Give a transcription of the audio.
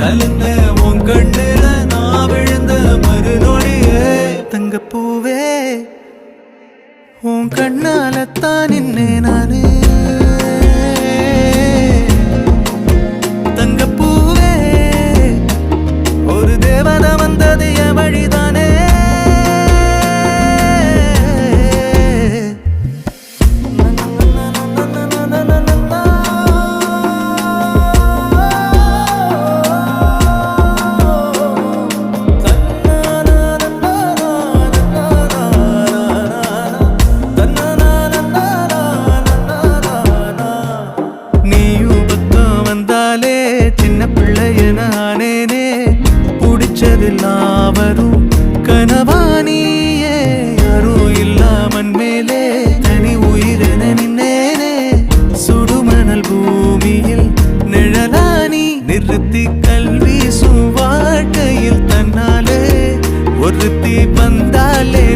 நலுந்த உன் கண்ணுல நான் விழுந்த மறுநொடியே தங்கப்பூவே உன் கண்ணாலத்தான் நின்னே நானே தங்கப்பூவே ஒரு தேவதை வந்தது என் வழிதானே வரும் கனவானியே யாரும் இல்லாமன் மேலே தனி உயிரென நின்னேனே சுடுமணல் பூமியில் நிழலானி நிறுத்தி கல்வி வாழ்க்கையில் தன்னாலே ஒருத்தி வந்தாலே